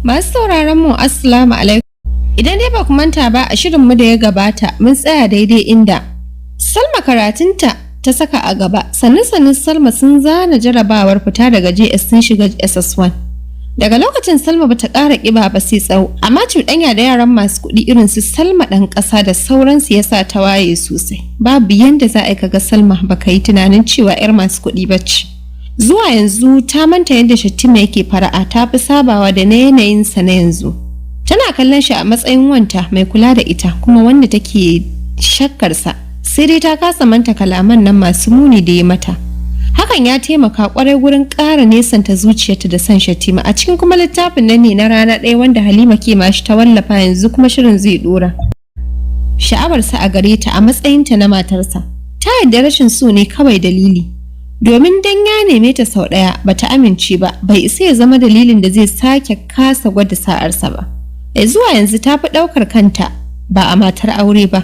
Masu sauraron mu Assalamu alaikum. Idan dai ba ku manta ba a shirinmu da ya gabata mun tsaya daidai inda Salma karatunta ta saka a gaba sannan Salma sun zana jarabawar fita daga JS sun shiga SS1. Daga lokacin Salma bata ƙara ƙiba ba sai tsawo amma cuɗanya da yaran masu kuɗi irin su Salma ɗan ƙasa da sauransu yasa ta waye sosai. Babu yanda za a yi kaga Salma baka yi tunanin cewa 'yar masu kuɗi bace. Zuwa yanzu ta manta yadda Shattima yake fara'a ta fi sabawa da na yanayinsa na yanzu. Tana kallon shi a matsayin wanta mai kula da ita kuma wanda take shakkarsa sai dai ta kasa manta kalaman nan masu muni da ya mata. Hakan ya taimaka kwarai gurin ƙara nesanta zuciyarta da son Shattima a cikin kuma littafin nan ne na rana ɗaya wanda Halima ke mashi ta wallafa yanzu kuma shirin zai ɗora. Sha'awarsa a gare ta a matsayinta na matarsa ta yadda rashin so ne kawai dalili. Domin dan ya neme ta sau ɗaya bata amince ba bai isa ya zama dalilin da zai sake kasa gwada sa'arsa ba. Zuwa yanzu ta fi ɗaukar kanta ba a matar aure ba.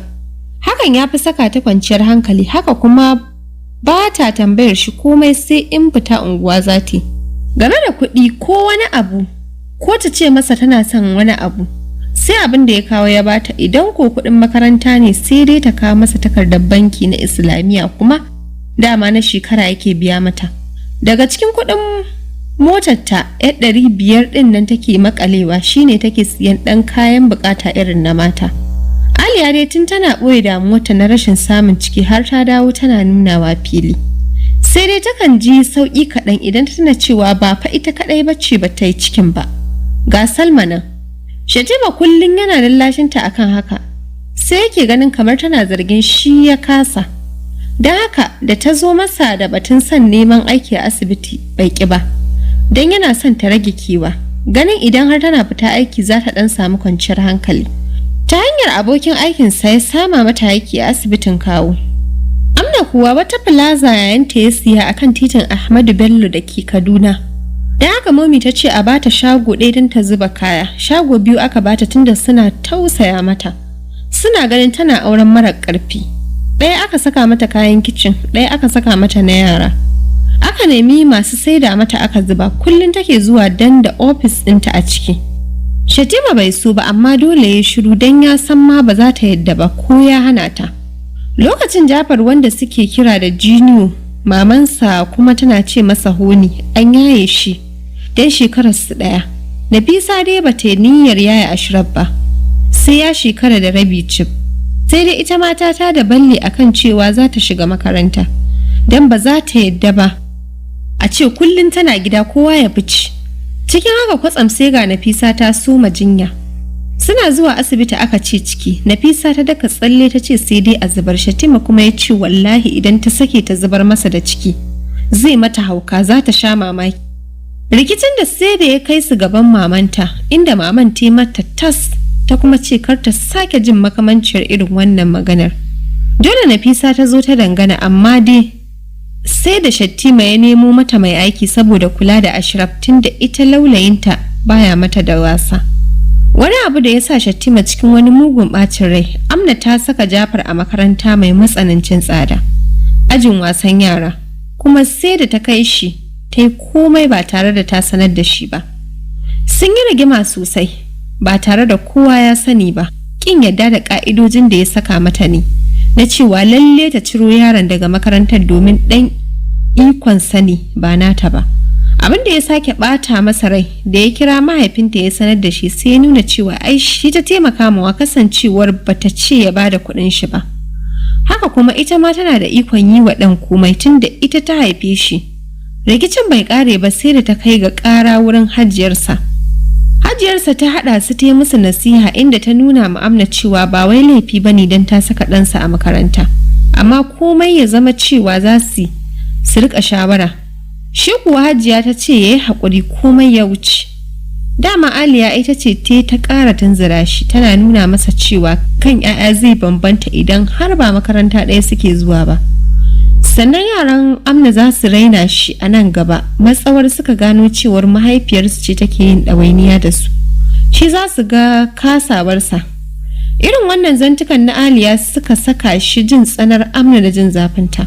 Hakan ya fi saka ta kwanciyar hankali haka kuma ba ta tambayar shi komai sai in fita unguwa za ta. Game da kuɗi ko wani abu ko ta ce masa tana son wani abu sai abin da ya kawo ya bata idan ko kuɗin makaranta ne sai dai ta kawo masa takardar banki na Islamiyya kuma dama na shekara yake biya mata. Daga cikin kuɗin motarta 500 ɗin nan take makalewa shine take siyan ɗan kayan bukata irin na mata. Aliya dai tun tana ɓoye damuwarta na rashin samun ciki har ta dawo tana nunawa fili. Sai dai takan ji sauƙi kaɗan idan ta tana cewa ba fa ita kaɗai bace ba ta yi cikin ba. Ga Salma nan. Shattima kullum yana lallashinta akan haka. Sai yake ganin kamar tana zargin shi ya kasa. Don haka da ta zo masa da batun son neman aiki a asibiti bai ƙi ba. Don yana son ta rage kewa. Ganin idan har tana fita aiki za ta ɗan samu kwanciyar hankali. Ta hanyar abokin aikinsa ya sama mata aiki a asibitin kawo. Amna kuwa wata plaza yayin ta ya siya akan titin Ahmadu Bello da ke Kaduna. Da haka momi ta ce a bata shago ɗaya don ta zuba kaya. Shago 2 aka bata tunda suna tausaya mata. Suna ganin tana auren marar ƙarfi. Ɗaya aka saka mata kayan kicin, ɗaya aka saka mata na yara. Aka nemi masu saida mata aka zuba, kullum take zuwa dan da ofis ɗinta a ciki. Shattima bai so ba amma dole ya shiru dan ya san ma ba za ta yadda ba ko ya hana ta. Lokacin Jafar wanda suke kira da Jiniyo, mamansa kuma tana ce masa Honi, an yaye shi dan shekararsu ɗaya. Nafisa dai ba ta niyyar yaya Ashraf ba, sai ya shekara da rabi cif. Sai dai ita mata ta da balle akan cewa za ta shiga makaranta don ba za ta yadda ba a ce kullum tana gida kowa ya fice. Cikin haka kwatsam sai ga Nafisa ta soma jinya. Suna zuwa asibiti aka ce ciki. Nafisa ta daka tsalle ta ce sai dai a zubar. Shattima kuma ya ce wallahi idan ta sake ta zubar masa da ciki zai mata hauka za ta sha mamaki. Rikicin da sai da ya kai su gaban mamanta inda maman ta mata tas ta kuma ce kar ta sake jin makamanciyar irin wannan maganar. Dole Nafisa ta zo ta dangana amma dai sai da Shattima ya nemo mata mai aiki saboda kula da Ashraf tunda ita laulayinta baya mata da wasa. Wani abu da ya sa Shattima cikin wani mugun bacin rai, Amna ta saka Jafar a makaranta mai matsanancin tsada. Ajin wasan yara, kuma sai da ta kai shi ta yi komai ba tare da ta sanar da shi ba. Sun yi rigima sosai. Ba tare da kowa ya sani ba, kin yadda da ka'idojin da ya saka mata ne na cewa lalle ta ciro yaron daga makarantar domin ɗan ikon sani ba nata ba. Abin da ya sake ɓata masa rai da ya kira mahaifinta ya sanar da shi sai ya nuna cewa ai shi ta taimaka mawa kasancewar bata ce ya bada kuɗin shi ba. Haka kuma ita ma tana da ikon yi wa ɗan komai tun da ita ta haife shi. Rikicin bai ƙare ba sai da ta kai ga ƙara wurin hajiyarsa. Hajiyarsa ta haɗa su ta yi musu nasiha inda ta nuna ma Amna cewa ba wai laifi ba ne don ta saka ɗansa a makaranta, amma komai ya zama cewa za su riƙa shawara. Shi kuwa Hajiya ta ce ya yi haƙuri komai ya wuce. Dama Aliya ita ce ta ƙara tunzura shi tana nuna masa cewa kan 'ya'ya zai bambanta idan har ba makaranta ɗaya suke zuwa ba. Sannan yaran Amna za su raina shi a nan gaba matsawar suka gano cewar mahaifiyarsu ce take yin ɗawainiya da su. Shi za su ga kasawarsa. Irin wannan zantukan na Aliya suka saka shi jin tsanar Amna da jin zafinta.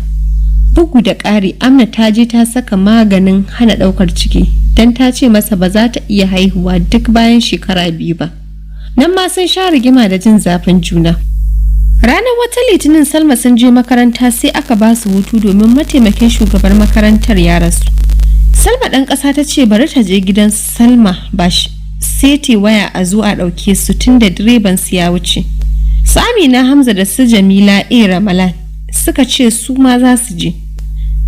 Bugu da ƙari Amna ta je ta saka maganin hana ɗaukar ciki don ta ce masa ba za ta iya haihuwa duk bayan shekara 2 ba. Nan ma sun sha rigima da jin zafin juna. Ranar wata Litinin Salma sun je makaranta sai aka ba su hutu domin mataimakin shugabar makarantar ya rasu. Salma ɗan ƙasa ta ce bari ta je gidan Salma ba sai ta waya a zo a ɗauke su tun da direban su ya wuce. Su Amina Hamza da su Jamila Ramalan suka ce su ma za su je.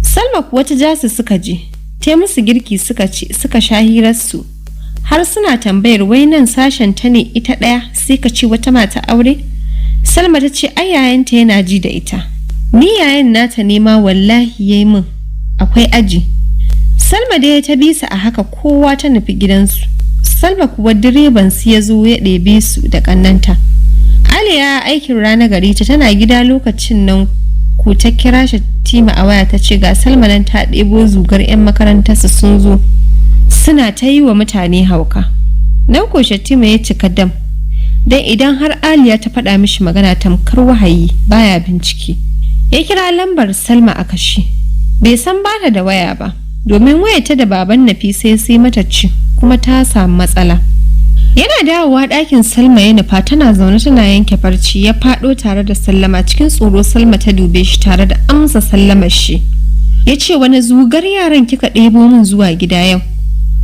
Salma kuwa ta ja su suka je. Ta musu girki suka sha hirarsu. Har suna tambayar wai nan sashen ta ne ita ɗaya sai ka ce wata mata aure? Salma ta ce ai yayanta yana ji da ita. Ni yayan nata ne ma wallahi yayi min akwai aji. Salma dai ta bi su a haka kowa ta nufi gidansu. Salma kuwa direban su ya zo ya ɗebe su da ƙannanta. Aliya aikin rana gari ta tana gida lokacin nan ku ta kira Shatima a waya ta ce ga Salma nan ta ɗebo zugar 'yan makarantarsa sun zo suna ta yi wa mutane hauka. Nan ko Shatima ya cika dam. Dan idan har Aliya ta faɗa mishi magana tamkar wahayi baya bincike. Ya kira lambar Salma a kashe. Bai san bata da waya ba domin wayarta da baban Nafisa sai mata ci kuma ta samu matsala. Yana dawowa ɗakin Salma ya nufa tana zaune tana yanke farci ya faɗo tare da sallama cikin tsoro Salma ta dube shi tare da amsa sallamar shi. Ya ce wani zugar yaran kika ɗebo min zuwa gida yau.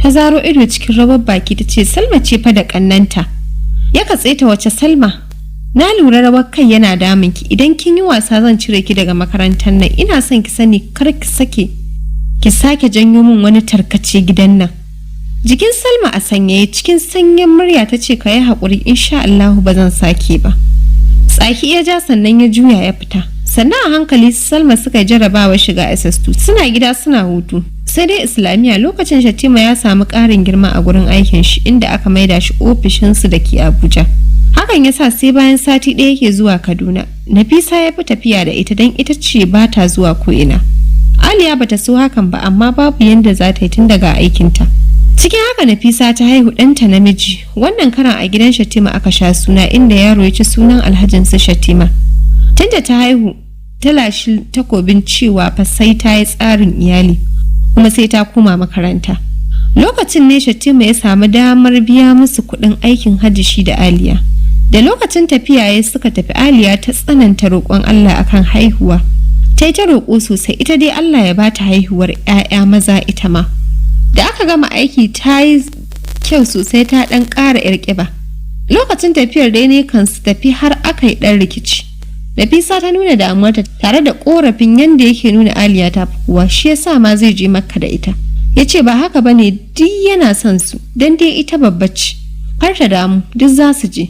Ta zaro ido cikin rawar baki ta ce Salma ce fa da ƙannanta. Ya katse ta wace Salma? Na lura rawar kai yana damunki idan kin yi wasa zan cire ki daga makarantar nan ina son ki sani kar ki sake janyo min wani tarkace gidan nan. Jikin Salma a sanyaye cikin sanyin murya ta ce ka yi haƙuri insha Allahu ba zan sake ba. Tsaki ya ja sannan ya juya ya fita. Sannan a hankali Salma suka jarabawa shiga SS2 suna gida suna hutu. Sai dai Islamiyya lokacin Shatima ya samu ƙarin girma a gurin aikin shi inda aka maida shi ofishinsu da ke Abuja. Hakan ya sa sai bayan sati ɗaya yake zuwa Kaduna. Nafisa ya fi tafiya da ita don ita ce ba ta zuwa ko'ina. Aliya bata so hakan ba amma babu yanda za ta yi tun daga aikinta. Cikin haka Nafisa ta haihu ɗanta namiji, wannan karan a gidan Shatima aka sha suna inda yaro ya ci sunan alhajinsu Shatima. Tunda ta haihu, ta lashi takobin cewa fa sai ta yi tsarin iyali, kuma sai ta koma makaranta. Lokacin ne Shatima ya samu damar biya musu kuɗin aikin hajji shi da Aliya. Da lokacin tafiya ya suka tafi Aliya ta tsananta roƙon Allah akan haihuwa. Ta yi ta roƙo sosai ita dai Allah ya bata haihuwar 'ya'ya maza ita ma. Da aka gama aiki ta yi kyau sosai ta ɗan ƙara 'yar ƙiba. Lokacin tafiyar dai ne kan su tafi har aka yi ɗan rikici. Nafisa ta nuna damuwarta tare da ƙorafin yadda yake nuna Aliya ta fi kowa shi yasa ma zai je Makka da ita. Ya ce ba haka ba ne duk yana son su don dai ita babba ce. Har ta damu duk za su je.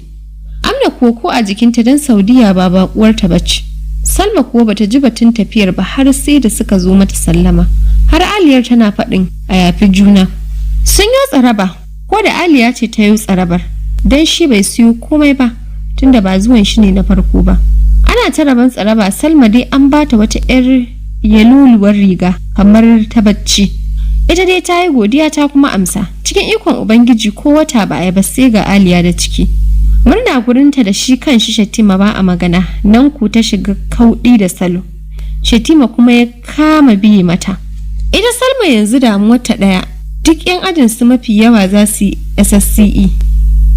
Amna koko a jikinta don Saudiya ba baƙuwarta ba ce. Salma kuwa bata ji batun tafiyar ba har sai da suka zo mata sallama. Har Aliyar tana faɗin a yafi juna. Sun yi tsaraba ko da Aliya ce ta yi tsarabar don shi bai siyo komai ba tunda ba zuwan shi ne na farko ba. Ana ta raban tsaraba Salma dai an bata wata 'yar yaluluwar riga kamar ta bacci. Ita dai ta yi godiya ta kuma amsa. Cikin ikon Ubangiji ko wata ba a ba sai ga Aliya da ciki. Murna gurinta da shi kan shi Shatima ba a magana nan ku ta shiga kauɗi da salo. Shatima kuma ya kama biye mata. Ita Salma yanzu damuwarta ɗaya duk 'yan ajinsu mafi yawa za su yi SSCE.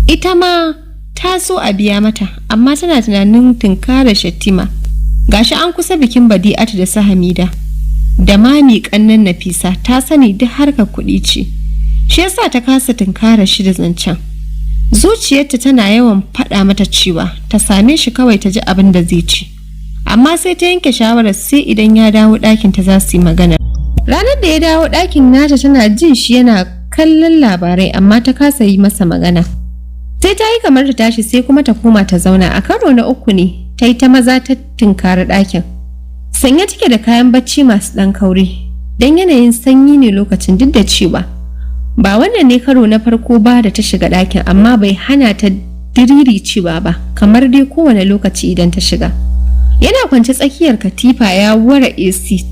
Ita ma ta so a biya mata amma tana tunanin tunkara Shatima. Gashi an kusa bikin Badi'atu da su Hamida. Da mami kannan Nafisa ta sani duk harkar kuɗi ce. Shi yasa ta kasa tunkara shi da zancen. Zuciyarta tana yawan faɗa mata cewa ta same shi kawai ta ji abin da zai ci. Amma sai ta yanke shawarar sai idan ya dawo ɗakin ta za su yi magana. Ranar da ya dawo ɗakin nata tana jin shi yana kallon labarai amma ta kasa yi masa magana. Sai ta yi kamar ta tashi sai kuma ta koma ta zauna a karo na uku ne ta yi ta maza ta tunkari ɗakin. Sanye take da kayan bacci masu ɗan kauri don yanayin sanyi ne lokacin duk da cewa ba wannan ne karo na farko ba da ta shiga ɗakin amma bai hana ta diriri cewa ba kamar dai kowane lokaci idan ta shiga. Yana kwance tsakiyar katifa ya wara AC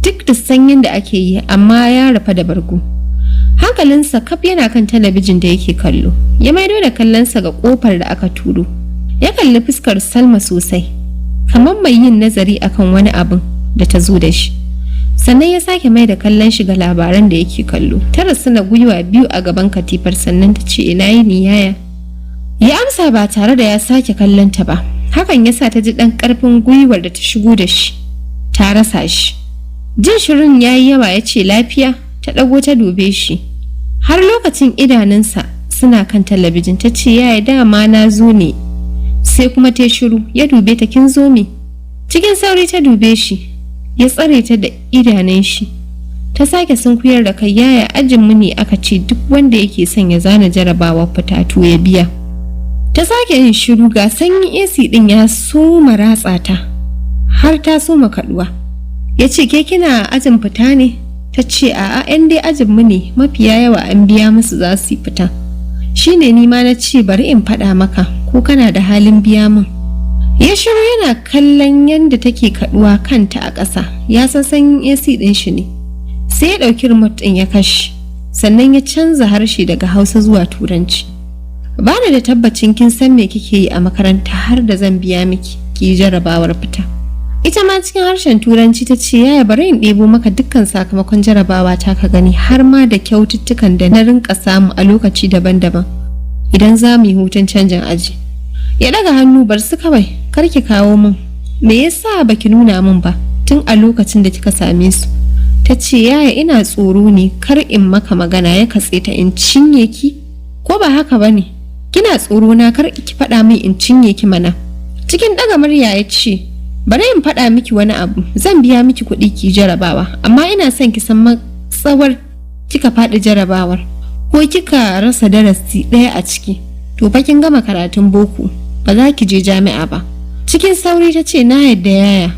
duk da sanyin da ake yi amma ya rufa da bargo. Hankalinsa kaf yana kan talabijin da yake kallo. Ya maido da kallonsa ga kofar da aka turo. Ya kalli fuskar Salma sosai kamar mai yin nazari akan wani abin da ta zo da shi. sannan ya sake mai da kallon shi ga labaran da yake kallo. Ta rasuna gwiwa biyu a gaban katifar sannan ta ce ina yini yaya. Ya amsa ba tare da ya sake kallon ta ba. Hakan ya sa ta ji ɗan ƙarfin gwiwar da ta shigo da shi. Ta rasa shi. Jin shirin ya yi yawa ya ce lafiya, ta ɗago ta dube shi. Har lokacin idanunsa suna kan talabijin ta ce yaya dama na zo ne. Sai kuma ta shiru ya dube ta kin zo me. Cikin sauri ta dube shi. Ya tsare ta da idanun shi. Ta sake sunkuyar da kai yaya ajinmu ne aka ce duk wanda yake son ya zana jarabawa fitatu ya biya. Ta sake yin shiru ga sanyin AC din ya soma ratsa ta. Har ta soma kaduwa. Ya ce ke kina ajin fita ne? Ta ce a'a yan dai ajinmu ne mafiya yawa an biya musu za su yi fita. Shine ni ma na ce bari in faɗa maka ko kana da halin biya min. Ya shiru yana kallon yadda take kaduwa kanta a ƙasa, ya san sanyin AC ɗin shi ne. Sai ya ɗauki remote ɗin ya kashe, sannan ya canza harshe daga Hausa zuwa Turanci. Ba ni da tabbacin kin san me kike yi a makaranta har da zan biya miki ki jarabawar fita. Ita ma cikin harshen Turanci ta ce yaya bari in ɗebo maka dukkan sakamakon jarabawa ta ka gani har ma da kyaututtukan da na rinka samu a lokaci daban-daban idan za mu yi hutun canjin aji. Ya daga hannu bar su kawai kar ki kawo min. Me yasa baki nuna min ba tun a lokacin da kika same su? Ta ce yaya ina tsoro ne kar in maka magana ya katse ta in cinye ki? Ko ba haka bane? Kina tsoro na kar ki faɗa min in cinye ki mana. Cikin daga murya ya ce bari in faɗa miki wani abu zan biya miki kuɗi ki jarabawa amma ina son ki san matsawar kika faɗi jarabawar ko kika rasa darasi ɗaya a ciki to fa kin gama karatun boko ba za ki je jami'a ba. Cikin sauri ta ce na yadda yaya.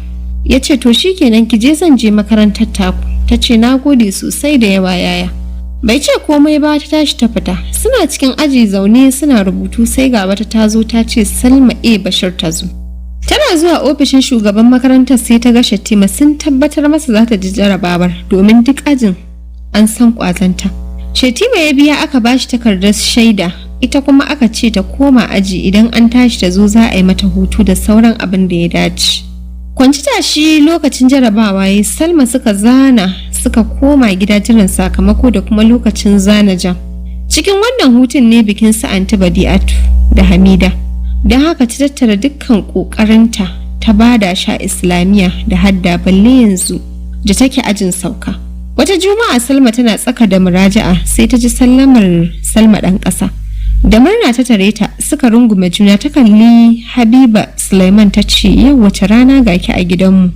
Ya ce to shikenan ki je zan je makarantar taku. Ta ce na gode sosai da yawa yaya. Bai ce komai ba ta tashi ta fita. Suna cikin aji zaune suna rubutu sai ga wata ta zo ta ce Salma Bashir ta zo. Tana zuwa ofishin shugaban makarantar sai ta ga Shattima sun tabbatar masa za ta ji jarabawar domin duk ajin an san kwazanta. Shattima ya biya aka bashi takardar shaida. Ita kuma aka ce ta koma aji idan an tashi ta zo za a yi mata hutu da sauran abin da ya dace. Kwanci tashi lokacin jarabawa ya Salma suka zana suka koma gida jiran sakamako da kuma lokacin zana jam. Cikin wannan hutun ne bikin su Anti Badi'atu da Hamida. Don haka ta tattara dukkan ƙoƙarinta ta bada sha Islamiyya da hadda balle yanzu da take ajin sauka. Wata juma'a Salma tana tsaka da muraja'a sai ta ji sallamar Salma ɗan ƙasa. Da murna ta tare ta suka rungume juna ta kalli Habiba Sulaiman ta ce yau wace rana ga ki a gidanmu.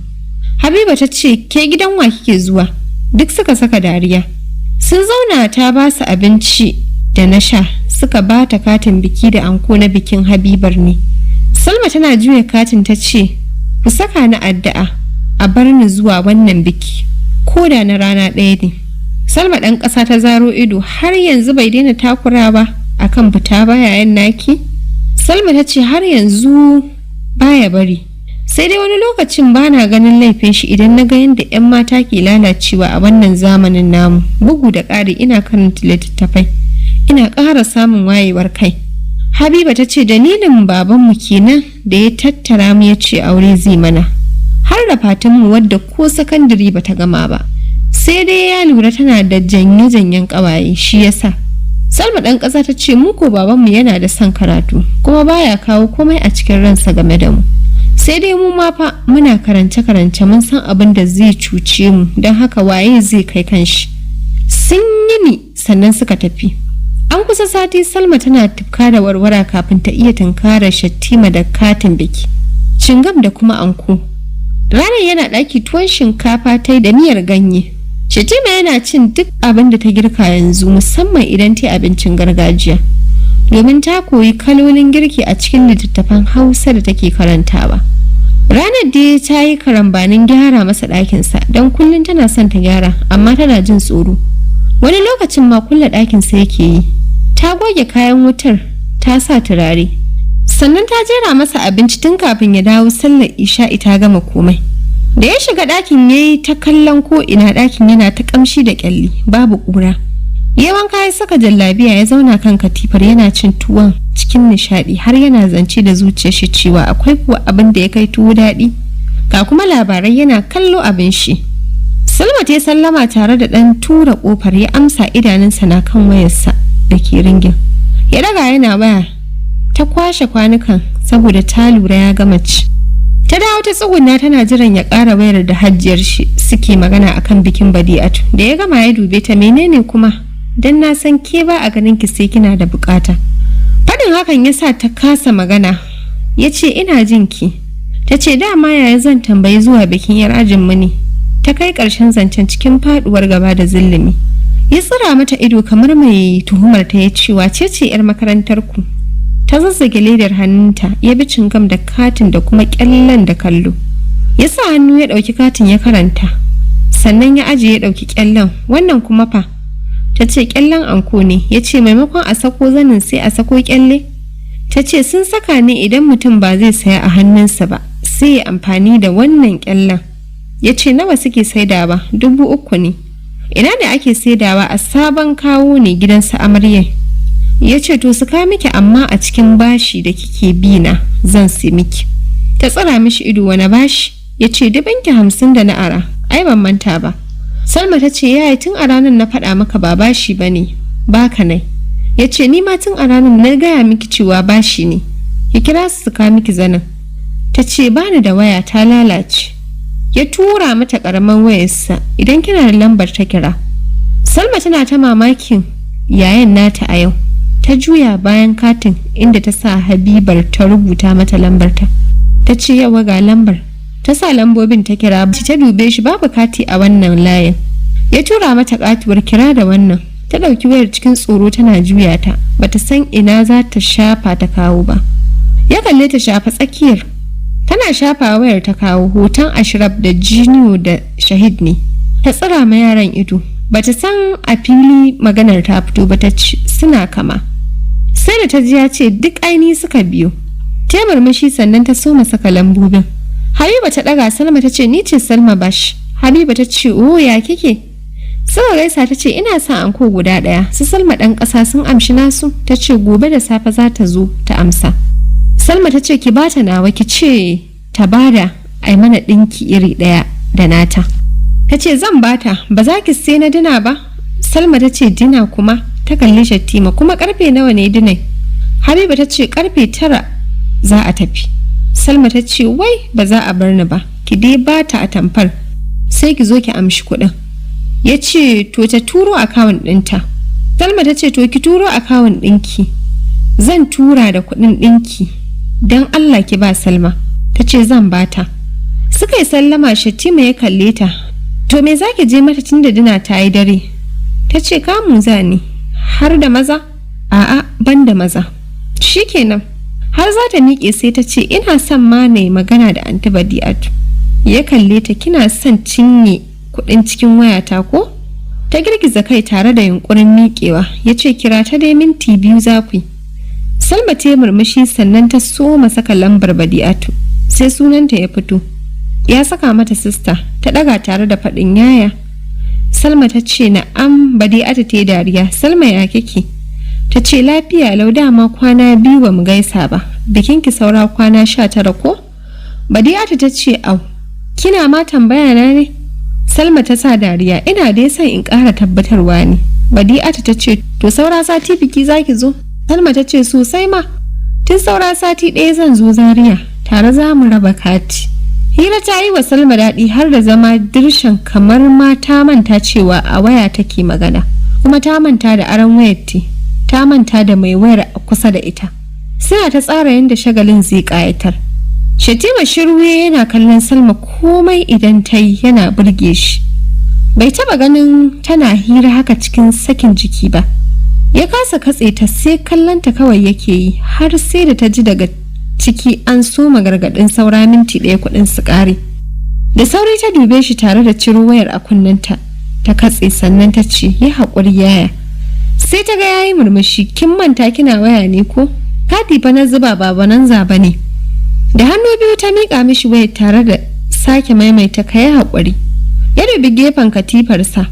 Habiba ta ce ke gidan wa kike zuwa? Duk suka saka dariya. Sun zauna ta ba su abinci da na sha suka ba ta katin biki da anko na bikin Habibar ne. Salma tana juya katin ta ce ku saka ni addu'a a bar ni zuwa wannan biki ko da na rana ɗaya ne. Salma ɗan ƙasa ta zaro ido har yanzu bai daina takura ba. Akan fita ba yayan naki? Salma ta ce har yanzu baya bari. Sai dai wani lokacin bana ganin laifin shi idan na ga yadda 'yan mata ke lalacewa a wannan zamanin namu. Bugu da ƙari ina karanta littattafai. Ina ƙara samun wayewar kai. Habiba ta ce dalilin babanmu kenan da ya tattara mu ya ce aure zai mana. Har da fatanmu wadda ko sakandare bata gama ba. Sai dai ya lura tana da janye-janyen ƙawaye shi yasa. Salma ɗan ƙasa ta ce mu ko babanmu yana da son karatu kuma baya kawo komai a cikin ransa game da mu. Sai dai mu ma fa muna karance-karance mun san abin da zai cuce mu don haka waye zai kai kanshi. Sun yi ni sannan suka tafi. An kusa sati Salma tana tufka da warwara kafin ta iya tunkarar Shattima da katin biki. Cingam da kuma anko. Ranar yana ɗaki tuwon shinkafa ta da miyar ganye. Shattima yana cin duk abin da ta girka yanzu musamman idan ta abincin gargajiya. Domin ta koyi kalolin girki a cikin littattafan Hausa da take karantawa. Ranar da ta yi karambanin gyara masa ɗakinsa don kullum tana son ta gyara amma tana jin tsoro. Wani lokacin ma kulle ɗakinsa yake yi. Ta goge kayan wutar ta sa turare. Sannan ta jera masa abinci tun kafin ya dawo sallar isha'i ta gama komai. Da ya shiga ɗakin ya yi ta kallon ko ina ɗakin yana ta ƙamshi da ƙyalli babu ƙura. Yawan ya saka jallabiya ya zauna kan katifar yana cin tuwon cikin nishaɗi har yana zance da zuciyar shi cewa akwai kuwa abin da ya kai tuwo daɗi. Ga kuma labarai yana kallo abin shi. Salma ta sallama tare da ɗan tura ƙofar ya amsa, idanunsa na kan wayarsa da ke ringin. Ya daga yana waya, ta kwashe kwanukan saboda ta lura ya gama ci. Ta dawo ta tsuguna tana jiran ya ƙara wayar da hajjiyar shi suke magana akan bikin Badi'atu. Da ya gama ya dube ta, menene kuma? Dan na san ke ba a ganin ki sai kina da bukata. Fadin hakan ya sa ta kasa magana. Ya ce ina jin ki. Ta ce dama yaya zan tambayi zuwa bikin yar ajin mu ne. Ta kai ƙarshen zancen cikin faduwar gaba da zillimi. Ya tsira mata ido kamar mai tuhumar ta, ya ce wace ce yar makarantar ku? Ta zazzage ledar hannunta, ya bi cingam da katin da kuma kyallen da kallo. Ya sa hannu ya ɗauki katin ya karanta, sannan ya aje ya ɗauki kyallen. Wannan kuma fa? Ta ce kyallen anko ne. Ya ce maimakon a sako zanin sai a sako kyalle? Ta ce sun saka ne idan mutum ba zai saya a hannunsa ba sai ya amfani da wannan kyallen. Ya ce nawa suke saidawa? 3,000 ne. Ina ne ake saidawa? A sabon kawo ne gidansa amarya. Ya ce to su ka miki, amma a cikin bashi da kike bi na zan sai miki. Ta tsira mishi ido, wani bashi? Ya ce dubanki 50 da na ara, ai ban manta ba. Salma ta ce yaya tun a ranar na faɗa maka ba bashi ba ne, baka nai. Ya ce ni ma tun a ranar na gaya miki cewa bashi ne, ki kira su ka miki zanen. Ta ce bani da waya, ta lalace. Ya tura mata ƙaramin wayarsa, idan kina da lambar ta kira. Salma tana ta mamakin yayan nata a yau. Ta juya bayan katin inda ta sa Habibar ta rubuta mata lambarta. Ta ce yawa ga lambar. Ta sa lambobin ta kira, ta dube shi babu kati a wannan layin. Ya tura mata katuwar kira da wannan. Ta ɗauki wayar cikin tsoro tana juya ta, bata san ina za ta shafa ta kawo ba. Ya kalle ta shafa tsakiyar. Tana shafa wayar ta kawo hoton Ashraf da Jiniyo da Shahid ne. Ta tsira ma yaran ido. Bata san a fili maganar ta fito ba, ta ce suna kama. Sai da ta ji ya ce duk aini suka biyo. Ta murmushi sannan ta soma saka lambobin. Habiba ta daga. Salma ta ce ni ce Salma Bash. Habiba ta ce oh ya kike? Suka gaisa ta ce ina son anko guda daya. Su Salma dan kasa sun amshi nasu. Ta ce gobe da safe za ta zo ta amsa. Salma ta ce ki bata nawa, ki ce ta bada ai mana dinki iri daya da nata. Ta ce zan bata, ba za ki sai na dina ba? Salma ta ce dina kuma? Ta kalli Shattima, kuma karfe nawa ne dinai? Habiba ta ce karfe 9 za a tafi. Salma ta ce wai ba za a bar ni ba, ki dai bata a tamfar sai ki zo ki amshi kuɗin. Ya ce to ta turo akawun ɗinta. Salma ta ce to ki turo akawun ɗinki, zan tura da kuɗin ɗinki don Allah ki ba Salma. Ta ce zan bata. Suka yi sallama. Shattima ya kalle ta, to me za ki je mata tun da dina ta yi dare? Ta ce kamun za ni. Har da maza? A'a ban da maza. Shikenan. Har za ta miƙe sai ta ce ina son ma na yi magana da Anti Badi'atu. Ya kalle ta, kina son cinye kuɗin cikin wayata ko? Ta girgiza kai tare da yunkurin miƙewa. Ya ce kira ta dai minti 2 za ku yi. Salma ta murmushi sannan ta soma saka lambar Badi'atu. Sai sunanta ya fito. Ya saka mata sista. Ta ɗaga tare da faɗin yaya. Salma ta ce na'am. Badi'atu ta yi dariya. Salma ya kike? Ta ce lafiya lau, dama kwana 2 ba mu gaisa ba. Bikinki saura kwana 19 ko? Badi'atu ta ce au, kina ma tambaya na ne? Salma ta sa dariya. Ina dai son in ƙara tabbatarwa ne. Badi'atu ta ce to saura sati biki zaki zo? Salma ta ce sosai ma. Tun saura sati 1 zan zo Zaria, tare za mu raba kati. Hira ta yi wa Salma daɗi har da zama dirshan, kamar ma ta manta cewa a waya take magana, kuma ta manta da aron wayar ta manta da mai wayar a kusa da ita. Suna ta tsara yadda shagalin zai ƙayatar. Shattima shirwe yana kallon Salma, komai idan ta yi yana burge shi. Bai taba ganin tana hira haka cikin sakin jiki ba. Ya kasa katse ta, sai kallonta kawai yake yi har sai da ta ji daga ciki an soma gargadin saura minti 1 kuɗin su ƙare. Da sauri ta dube shi tare da ciro wayar a kunnenta. Ta katse sannan ta ce ya haƙuri yaya. Sai ta ga yayi murmushi. Kin manta kina waya ne ko? Kati fa na zuba ba bananza ba ne. Da hannu biyu ta miƙa mishi wayar tare da sake maimaita ka yi haƙuri. Ya dubi gefen katifarsa.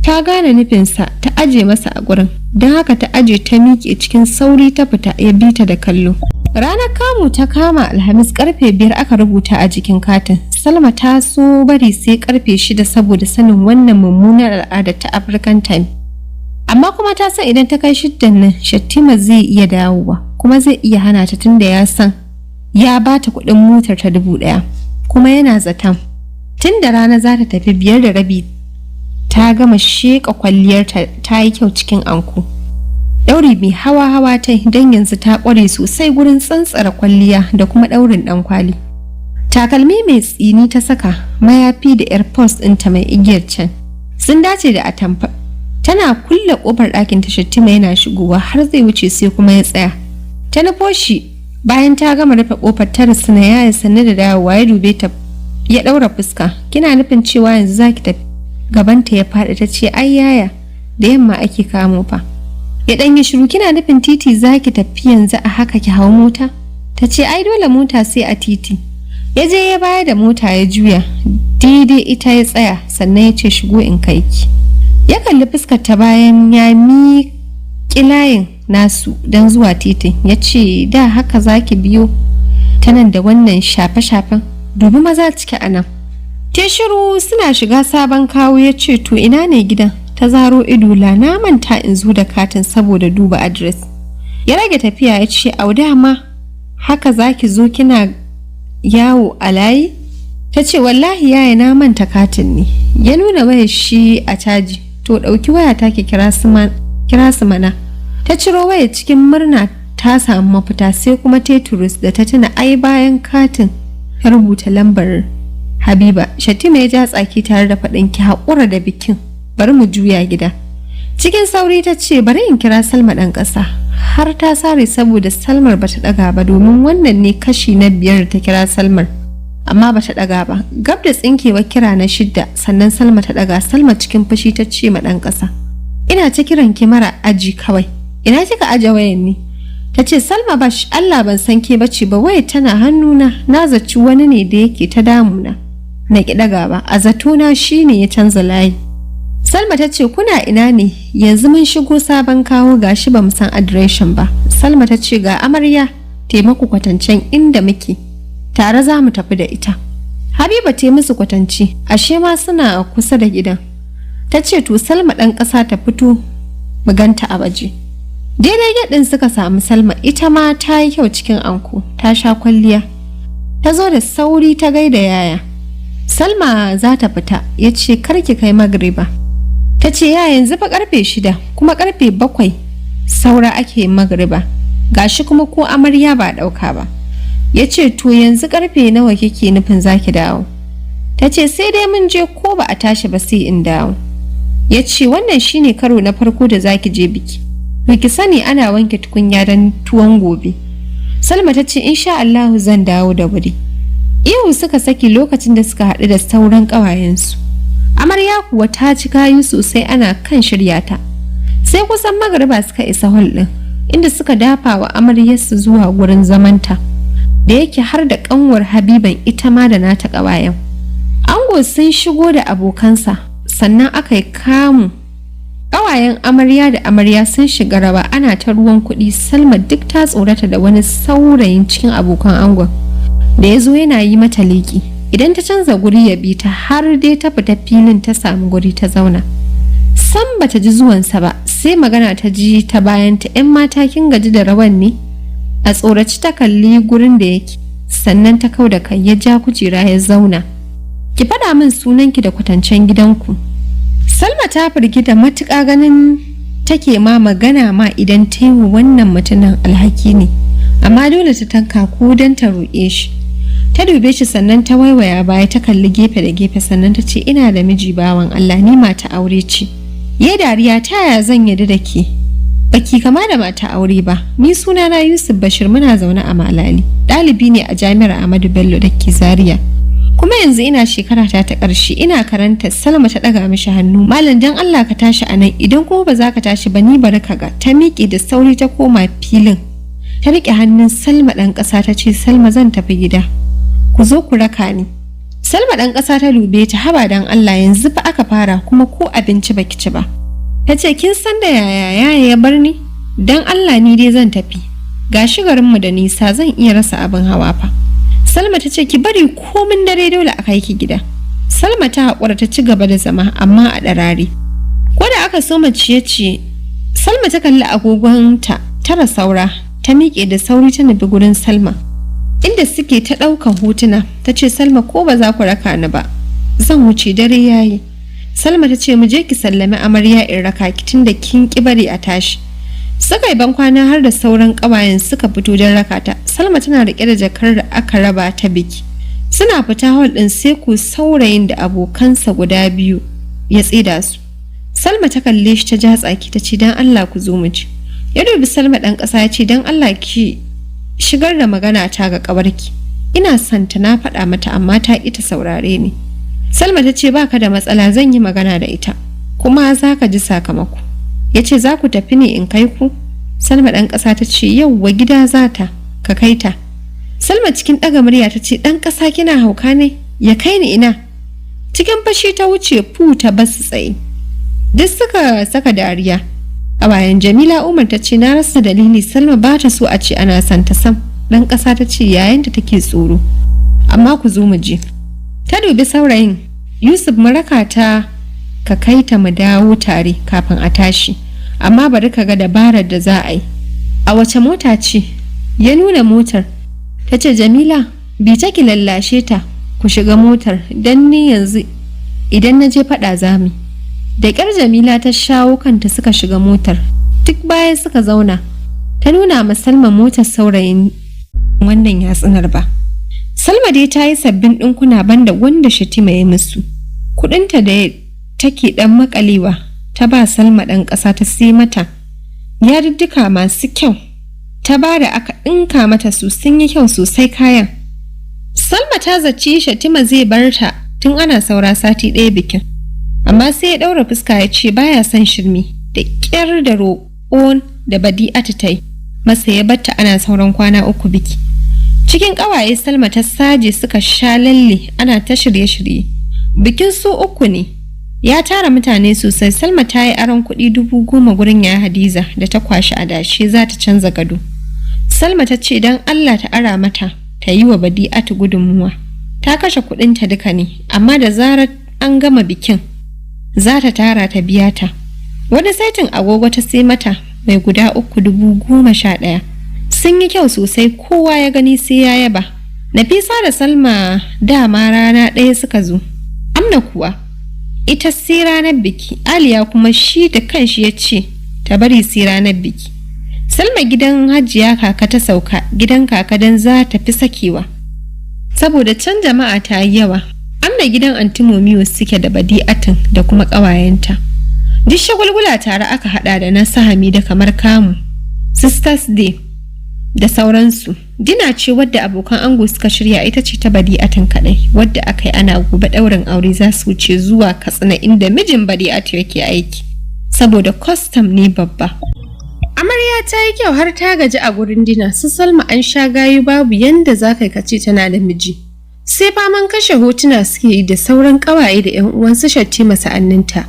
Ta gane nufinsa, ta aje masa a gurin. Don haka ta aje ta miƙe cikin sauri ta fita, ya bi ta da kallo. Ranar kamu ta kama Alhamis karfe 5 aka rubuta a jikin katin. Salma ta so bari sai karfe 6 saboda sanin wannan mummunar al'adar ta African time. Amma kuma ta san idan ta kai 6 nan Shattima zai iya dawowa kuma zai iya hana ta tunda ya san ya bata kuɗin motar ta 1000 kuma yana zaton tun da rana za ta tafi 5:30 ta gama sheƙa kwalliyarta ta yi kyau cikin anko. Ɗauri mai hawa ta don yanzu ta ƙware sosai gurin tsantsara kwalliya da kuma ɗaurin ɗan kwali. Takalmi mai tsini ta saka, mayafi da airpods ɗinta mai igiyar can sun dace da atamfa. Tana kulle ƙofar ɗakin ta Shattima yana shigowa har zai wuce sai kuma ya tsaya. Ta nufo shi bayan ta gama rufe ƙofar ta rusuna ya sanne da dawowa ya dube ta ya ɗaura fuska. Kina nufin cewa yanzu zaki tafi? Gabanta ya faɗi ta ce ai yaya da yamma ake kamo fa. Ya ɗan yi shiru, kina nufin titi zaki tafi yanzu a haka ki hau mota? Ta ce ai dole mota sai a titi. Ya je ya baya da mota ya juya daidai ita ya tsaya sannan ya ce shigo in kai ki. Ya kalli fuskar ta bayan ya miƙi layin nasu don zuwa titin ya ce da haka zaki biyo ta nan da wannan shafe-shafen dubi maza cike a nan. Ta shiru suna shiga sabon kawo ya ce to ina ne gidan? Ta zaro ido la na manta in zo da katin saboda duba adres. Ya rage tafiya ya ce au dama haka zaki zo kina yawo a layi? Ta ce wallahi yaya na manta katin ne. Ya nuna wayar shi a caji. To ɗauki waya ta ki kira su mana. Ta ciro waya cikin murna ta samu mafita sai kuma Tetris da ta tuna ai bayan katin ta rubuta lambar Habiba. Shattima ya ja tsaki tare da faɗin ki haƙura da bikin bari mu juya gida. Cikin sauri ta ce bari in kira Salma ɗan ƙasa. Har ta sare saboda Salmar bata ɗaga ba domin wannan ne kashi na 5 ta kira Salmar. Amma bata ɗaga ba. Gab da tsinkewa kira na 6 sannan Salma ta ɗaga. Salma cikin fushi ta ce ma ɗan ƙasa ina ta kiran ki mara aji kawai. Ina kika aje wayan ne? Ta ce Salma bash Allah ban san ke bace ba wayar tana hannuna na zaci wani ne da yake ta damuna. Na ki ɗaga ba a zatona shine ya canza layi. Salma ta ce kuna ina ne yanzu mun shigo sabon kawo gashi ba mu san adireshin ba. Salma ta ce ga amarya taimako kwatancen inda muke tare za mu tafi da ita. Habiba ta musu kwatanci ashe ma suna kusa da gidan. Ta ce to Salma ɗan ƙasa ta fito mu ganta a waje. Daidai yadin suka samu Salma ita ma ta yi kyau cikin anko ta sha kwalliya. Ta zo da sauri ta gaida yaya. Salma za ta fita ya ce karki kai magriba. Ta ce ya yanzu fa karfe 6 kuma karfe 7 saura ake magriba gashi kuma ko amarya ba dauka ba. Ya ce to yanzu karfe nawa kike nufin zaki dawo? Ta ce sai dai mun je ko ba a tashi ba sai in dawo. Ya ce wannan shine karo na farko da zaki je biki. Biki sani ana wanke tukunya don tuwon gobe. Salma ta ce insha Allahu zan dawo da wuri. Ihu suka saki lokacin da suka haɗu da sauran ƙawayensu. Amarya kuwa ta ci kayu sosai ana kan shirya ta. Sai kusan magariba suka isa hall ɗin inda suka dafa wa amaryarsu zuwa gurin zamanta. Da yake har da ƙanwar Habiban ita ma da nata ƙawayen. Ango sun shigo da abokansa sannan aka yi kamu. Ƙawayen amarya da amarya sun shiga rawa ana ta ruwan kuɗi. Salma duk ta tsorata da wani saurayin cikin abokan angon da ya zo yana yi mata leƙi. Idan ta canza guri ya bi ta har dai ta fita filin ta samu guri ta zauna. Sam bata ji zuwansa ba sai magana ta ji ta bayan ta 'yan mata kin gaji da rawan ne? A tsoraci ta kalli gurin da yake sannan ta kau da kai ya ja kujera ya zauna. Ki faɗa min sunanki da kwatancen gidanku. Salma ta firgita matuƙa ganin take ma magana ma idan ta yi wannan mutumin alhaki ne amma dole ta tanka ko don ta roƙe shi. Ta dube shi sannan ta waiwaya baya ta kalli gefe da gefe sannan ta ce ina da miji bawan Allah ni mata aure ce. Ya dariya ta yaya zan yarda da ke? Baki kama da mata aure ba. Ni sunana Yusuf Bashir muna zaune a Malali. Ɗalibi ne a Jami'ar Ahmadu Bello da ke Zaria. Kuma yanzu ina shekara ta ƙarshe ina karanta. Salma ta ɗaga mishi hannu. Malam dan Allah ka tashi anan idan kuma ba za ka tashi ba ni bari ka ga. Ta miƙe da sauri ta koma filin. Ta riƙe hannun Salma ɗan ƙasa ta ce Salma zan tafi gida. Ku zo ku raka ni. Salma ɗan ƙasa ta dube ta haba dan Allah yanzu fa aka fara kuma ko abinci baki ci ba. Ta ce kin san da yaya ya bar ni? Dan Allah ni dai zan tafi. Gashi garinmu da nisa zan iya rasa abin hawa fa. Salma ta ce ki bari komin dare dole a kai ki gida. Salma ta haƙura ta ci gaba da zama amma a ɗarare. Ko da aka soma ciye-ciye, Salma ta kalli agogonta tara saura, ta miƙe da sauri ta nufi gurin Salma. Inda suke ta ɗaukan hotuna, ta ce Salma ko ba za ku raka ni ba, zan wuce dare yayi. Salma ta ce mu je ki sallami amarya in raka ki tunda kin ki bari a tashi. Suka yi bankwana har da sauran ƙawayen suka fito don raka ta. Salma tana riƙe da jakar da aka raba ta biki. Suna fita hall ɗin sai ku saurayin da abokansa guda biyu ya tsida su. Salma ta kalle shi ta ja tsaki ta ce don Allah ku zo mu ci. Ya dubi Salma ɗan ƙasa ya ce don Allah ki shigar da magana ta ga ƙawarki. Ina son ta na faɗa mata amma ta ƙi ta saurare ni. Salma ta ce baka da matsala zan yi magana da ita kuma za ka ji sakamako. Ya ce za ku tafi ne in kai ku? Salma ɗan ƙasa ta ce yauwa gida za ta ka kai ta. Salma cikin ɗaga murya ta ce ɗan ƙasa kina hauka ne ya kai ni ina? Cikin fashi ta wuce fu ta basu tsaye. Duk suka saka dariya. A bayan Jamila Umar ta ce na rasa dalili Salma ba ta so a ce ana son ta sam. Ɗan ƙasa ta ce yayin da take tsoro. Amma ku zo mu je. Ta dubi saurayin Yusuf maraka ta ka kai ta mu dawo tare kafin a tashi. Amma bari ka ga dabarar da za a yi. A wace mota ce? Ya nuna motar. Ta ce Jamila bi ta ki lallashe ta ku shiga motar don ni yanzu idan na je faɗa zami. Da ƙyar Jamila ta shawo kanta suka shiga motar. Duk bayan suka zauna ta nuna ma Salma motar saurayin wannan yatsinar ba. Salma dai ta yi sabbin ɗinkuna banda wanda Shatima ya musu. Kuɗinta da take ɗan makalewa ta ba Salma ɗan ƙasa ta sai mata yadiddika masu kyau. Ta ba da aka ɗinka mata su sun yi kyau sosai kayan. Salma ta zaci Shatima zai bar ta tun ana saura sati ɗaya bikin. Amma sai ya ɗaura fuska ya ce baya son shirme da ƙyar da roƙon da Badi'atu ta yi. Masa ya batta ana sauran kwana 3 biki. Cikin ƙawaye Salma ta saje suka sha lalle ana ta shirye-shirye. Bikin su 3 ne. Ya tara mutane sosai. Salma ta yi aron kuɗi 10,000 gurin ya Hadiza da ta kwashi adashi za ta canza gado. Salma ta ce don Allah ta ara mata ta yi wa Badi'atu gudunmuwa. Ta kashe kuɗinta duka ne, amma da zarar an gama bikin za ta tara ta biya ta. Wani saitin agogo ta sai mata mai guda 3,11,000. Sun yi kyau sosai kowa ya gani sai ya yaba. Nafisa da Salma dama rana ɗaya suka zo. Amna kuwa ita sai ranar biki, Aliya kuma shi da kanshi ya ce ta bari sai ranar biki. Salma gidan Hajiya kaka ta sauka, gidan kaka dan za ta fi sakewa. Saboda can jama'a ta yi yawa, Amna gidan Antimomiyo suke da Badi'atin da kuma ƙawayenta. Duk shagulgula tare aka hada da na sahami da kamar kamu, Sisters Day da sauransu. Dina ce wadda abokan ango suka shirya ita ce ta Badi'atin kadai, wadda aka yi ana gobe ɗaurin aure za su wuce zuwa Katsina inda mijin Badi'atu yake aiki. Saboda kwastam ne babba. Amarya ta yi kyau har ta gaji a gurin dina, su Salma an sha gayu babu yanda za ka kace tana da miji. Sai faman kashe hotuna suke yi da sauran ƙawaye da 'yan uwan su Shatima sa'anninta.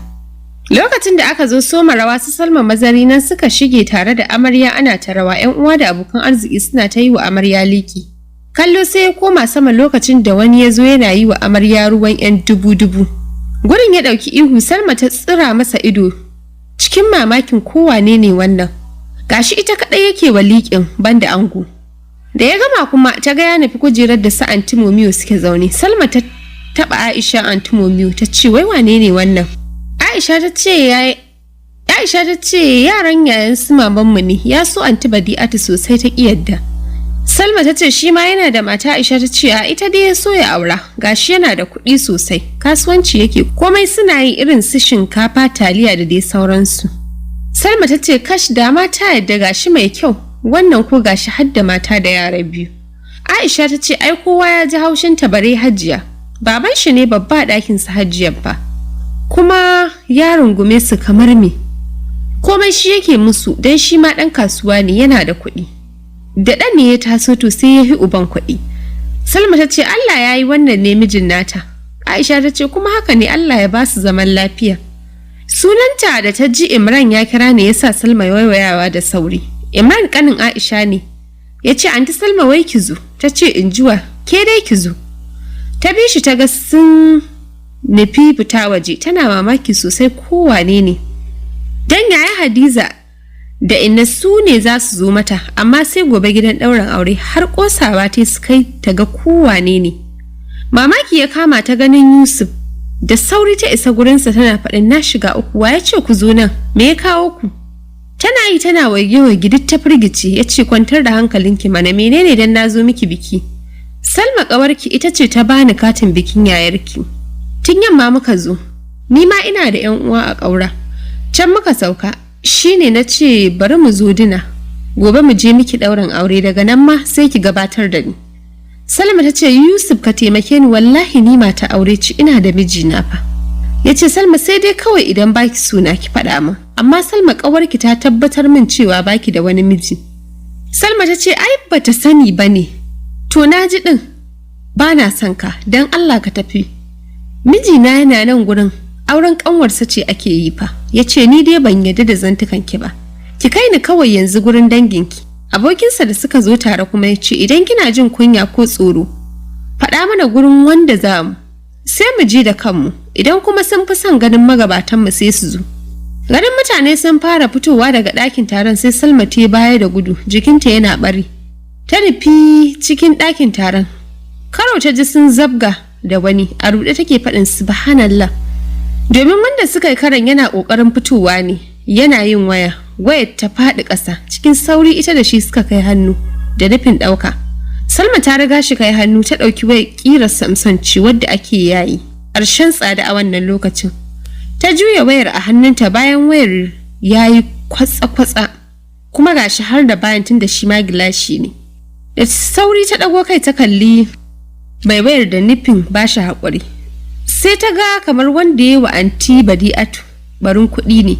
Lokacin da aka zo soma rawa su Salma mazari nan suka shige tare da amarya ana ta rawa, 'yan uwa da abokan arziki suna ta yi wa amarya liki. Kallo sai ya koma sama lokacin da wani ya zo yana yi wa amarya ruwan 'yan dubu-dubu. Gurin ya ɗauki ihu, Salma ta tsira masa ido cikin mamakin kowane ne wannan. Gashi ita kaɗai yake wa liƙin banda ango. Da ya gama kuma ta ga ya nufi kujerar da su Antimomiyo suke zaune. Salma ta taɓa Aisha Antimomiyo ta ce wai wane ne wannan? Aisha ta ce yaran yayan su mamanmu ne, ya so Anti Badi'atu sosai ta yadda. Salma ta ce shi ma yana da mata. Aisha ta ce a ita dai ya so ya aura, gashi yana da kuɗi sosai, kasuwanci yake, komai suna yi irin su shinkafa, taliya da dai sauransu. Salma ta ce kash da mata yadda gashi mai kyau, wannan ko gashi har da mata da yara 2. Aisha ta ce ai kowa ya ji haushin ta bare Hajiya, baban shi ne babba a ɗakin sa Hajiyar ba. Kuma ya rungume su kamar me. Komai shi yake musu dan shi ma ɗan kasuwa ne, yana da kuɗi. Da ɗan ne ya taso to sai ya fi uban kuɗi. Salma ta ce Allah ya yi wannan ne mijin nata. Aisha ta ce kuma haka ne, Allah ya ba su zaman lafiya. Sunanta da ta ji Imran ya kira ne yasa Salma waiwayawa da sauri. Imran kanin Aisha ne. Ya ce anti Salma wai ki zo. Ta ce in jiwa ke dai ki zo. Ta bi shi ta ga sun nufi fita waje, tana mamaki sosai ko wane ne. Dan yaya Hadiza da inna su ne za su zo mata, amma sai gobe gidan ɗaurin aure har ƙosawa ta su kai ta ga ko wane ne. Mamaki ya kama ta ganin Yusuf, da sauri ta isa gurinsa tana faɗin na shiga uku, wa ya ce ku zo nan, me ya kawo ku? Tana yi tana waige duk ta firgice, ya ce kwantar da hankalinki mana, menene dan na zo miki biki. Salma ƙawarki ita ce ta bani katin bikin yayarki. Tun yamma muka zo, ni ma ina da 'yan uwa a ƙaura. Can muka sauka, shine na ce bari mu zo dina, gobe mu je miki ɗaurin aure, daga nan ma sai ki gabatar da ni. Salma ta ce Yusuf ka taimake ni, wallahi ni mata aure ce, ina da mijina fa. Ya ce Salma sai dai kawai idan baki suna ki faɗa min, amma Salma ƙawarki ta tabbatar min cewa baki da wani miji. Salma ta ce ai bata sani ba ne. To na ji ɗin, ba na son ka, don Allah ka tafi. Mijina yana nan gurin, auren ƙanwarsa ce ake yi fa. Ya ce ni dai ban yarda da zantukanki ba. Ki kai ni kawai yanzu gurin danginki. Abokinsa da suka zo tare kuma ya ce idan kina jin kunya ko tsoro, faɗa mana gurin wanda za mu, sai mu je da kanmu, idan kuma sun fi son ganin magabatanmu sai su zo. Ganin mutane sun fara fitowa daga ɗakin taron sai Salma ta baya da gudu, jikinta yana ɓari. Ta nufi cikin ɗakin taron. Karo ta ji sun zabga da wani, a ruɗe take faɗin subhanallah. Domin wanda suka yi karan yana ƙoƙarin fitowa ne, yana yin waya. Wayar ta faɗi ƙasa, cikin sauri ita da shi suka kai hannu da nufin ɗauka. Salma ta riga shi kai hannu, ta ɗauki wayar ƙirar Samsung ce wadda ake yayi, ƙarshen tsada a wannan lokacin. Ta juya wayar a hannunta bayan wayar yayi kwatsa-kwatsa, kuma gashi har da bayan tun da shi ma gilashi ne. Da sauri ta ɗago kai ta kalli mai wayar da nufin ba shi haƙuri. Sai ta ga kamar wanda ya wa anti Badi'atu barin kuɗi ne.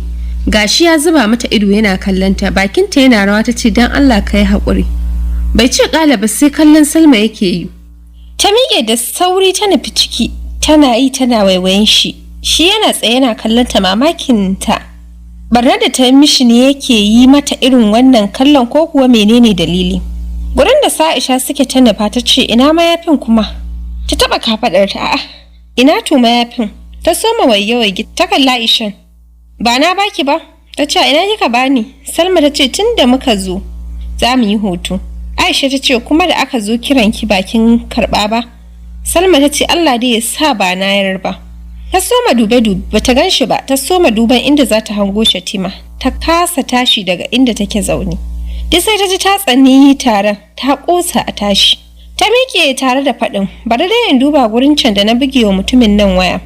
Gashi ya zuba mata ido yana kallonta, bakinta yana rawa, ta ce don Allah ka yi haƙuri. Bai ce ƙala ba sai kallon Salma yake yi. Ta miƙe da sauri ta nufi ciki, tana yi tana waiwayen shi. Shi yana tsaye yana kallonta, mamakinta. Barna da ta mishi ne yake yi mata irin wannan kallon ko kuwa menene dalili. Gurin da Sa'isha suke ta nufa ta ce ina mayafin kuma. Ta taɓa kafaɗarta, a'a ina to mayafin. Ta soma waige-waige ta kalla Aishan. Ba na baki ba, ta ce ina kika bani. Salma ta ce tun da muka zo za mu yi hoto. Aisha ta ce kuma da aka zo kiran ki bakin karɓa ba. Salma ta ce Allah dai ya sa ba na yar ba. Ta soma dube-dube bata gan shi ba, ta soma duban inda za ta hango Shatima, ta kasa tashi daga inda take zaune. Duk sai ta ji ta tsani taron, ta ƙosa a tashi. Ta miƙe tare da faɗin, bari dai in duba gurin can da na buge wa mutumin nan waya.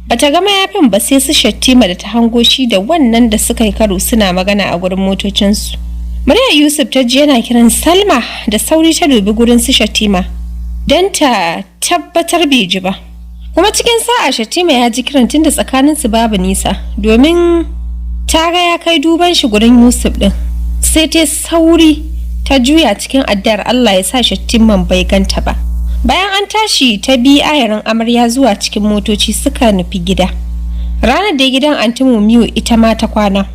Bata ga mayafin ba sai su Shattima da ta hango shi da wannan da suka yi karo suna magana a gurin motocinsu. Maryam Yusuf ta ji yana kiran Salma, da sauri ta dubi gurin su Shattima don ta tabbatar bai ji ba. Kuma cikin sa'a Shattima ya ji kiran tunda tsakaninsu babu nisa, domin ta ga ya kai duban shi gurin Yusuf din. Sai ta sauri ta juya cikin addar Allah ya sa Shattimman bai ganta ba. Bayan an tashi ta bi ayarin amarya zuwa cikin motoci suka nufi gida. Ranar da gidan Anti Mumiyo ita ma ta kwana.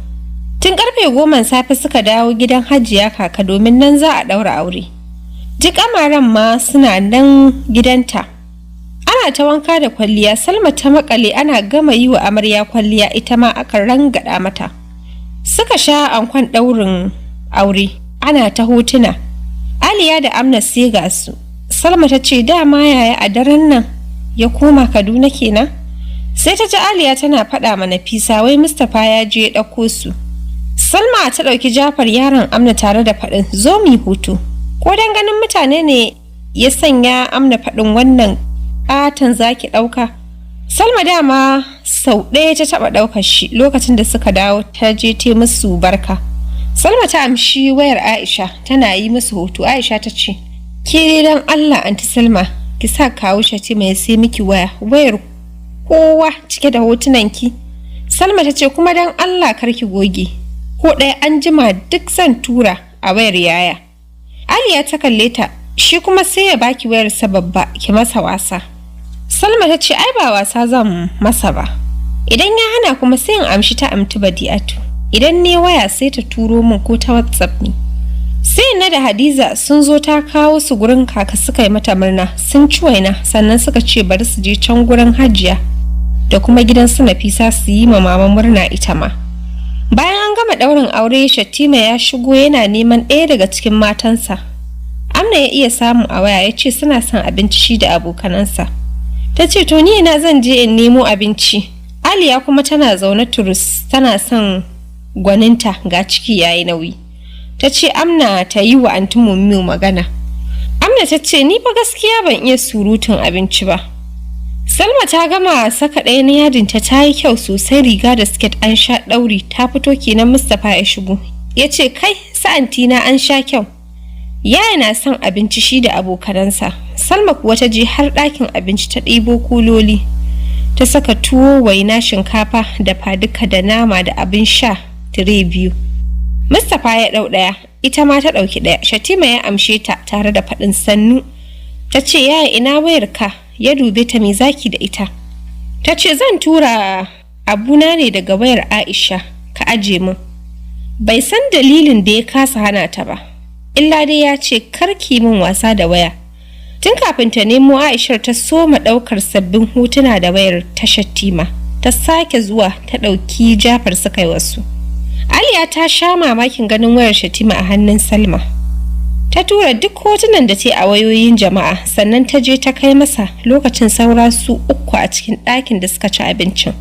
Tun karfe 10 safe suka dawo gidan Hajiya Kaka domin nan za a daura aure. Duk amaran ma suna nan gidanta. Ana ta wanka da kwalliya, Salma ta makale ana gama yi wa amarya kwalliya, ita ma aka rangada mata. Suka sha ankon daurin aure, ana ta hotuna. Aliya da Amna sai ga su. Salma ta ce dama yaya a daren nan ya koma Kaduna kenan. Sai ta ji Aliya tana faɗa ma Nafisa wai Mustapha ya je ya ɗauko su. Salma ta ɗauki Jafar yaron Amna tare da faɗin zo mu hutu. Ko dan ganin mutane ne ya sanya Amna faɗin wannan ƙaton zaki ɗauka. Salma dama sau ɗaya ta taɓa ɗaukar shi lokacin da suka dawo ta je ta musu barka. Salma ta amshi wayar Aisha tana yi musu hoto. Aisha ta ce ke dan Allah anti Salma ki sa kawo Shatima ya sai miki wayar kowa cike da hotunan ki. Salma ta ce kuma dan Allah karki goge ko ɗaya an jima duk zan tura a wayar yaya. Aliya ta kalle ta, shi kuma sai ya baki wayar sa babba ki masa wasa. Salma ta ce ai ba wasa zan masa ba, idan ya hana kuma sai in amshi ta amti Badi'atu, idan ne waya sai ta turo min ko ta WhatsApp ne. Sai na da Hadiza sun zo ta kawo su gurin kaka suka yi mata murna, sun ci waina sannan suka ce bari su je can gurin Hajiya da kuma gidan su Nafisa su yi ma mama murna ita ma. Bayan an gama ɗaurin aure, Shattima ya shigo yana neman ɗaya daga cikin matansa. Amna ya iya samu a waya ya ce suna son abinci shi da abokanansa. Ta ce to ni ina zan je in nemo abinci. Aliya kuma tana zaune turus tana son gwaninta ga ciki yayi nauyi. Ta ce Amna ta yi wa Anti Mummu magana. Amna ta ce ni fa gaskiya ban iya surutun abinci ba. Salma ta gama saka ɗaya na yadinta ta yi kyau sosai, riga da siket an sha ɗauri, ta fito kenan Mustapha ya shigo. Ya ce kai sa'antina an sha kyau. Yaya na son abinci shi da abokanansa. Salma kuwa ta je har ɗakin abinci ta ɗibo kuloli. Ta saka tuwo, waina, shinkafa da faduka da nama da abin sha tire 2. Mustapha ya ɗau ɗaya, ita ma ta ɗauki ɗaya. Shattima ya amshe ta tare da faɗin sannu. Ta ce yaya ina wayarka? Ya dube ta me zaki da ita. Ta ce zan tura abuna ne daga wayar Aisha ka aje min. Bai san dalilin da ya kasa hana ta ba. Illa dai ya ce karki min wasa da waya. Tun kafin ta nemo Aishar ta soma ɗaukar sabbin hotuna da wayar ta Shattima. Ta sake zuwa ta ɗauki Jafar suka yi wasu. Aliya ta sha mamakin ganin wayar Shattima a hannun Salma. Ta tura duk hotunan da ta yi a wayoyin jama'a sannan ta je ta kai masa lokacin saura su 3 a cikin ɗakin da suka ci abincin.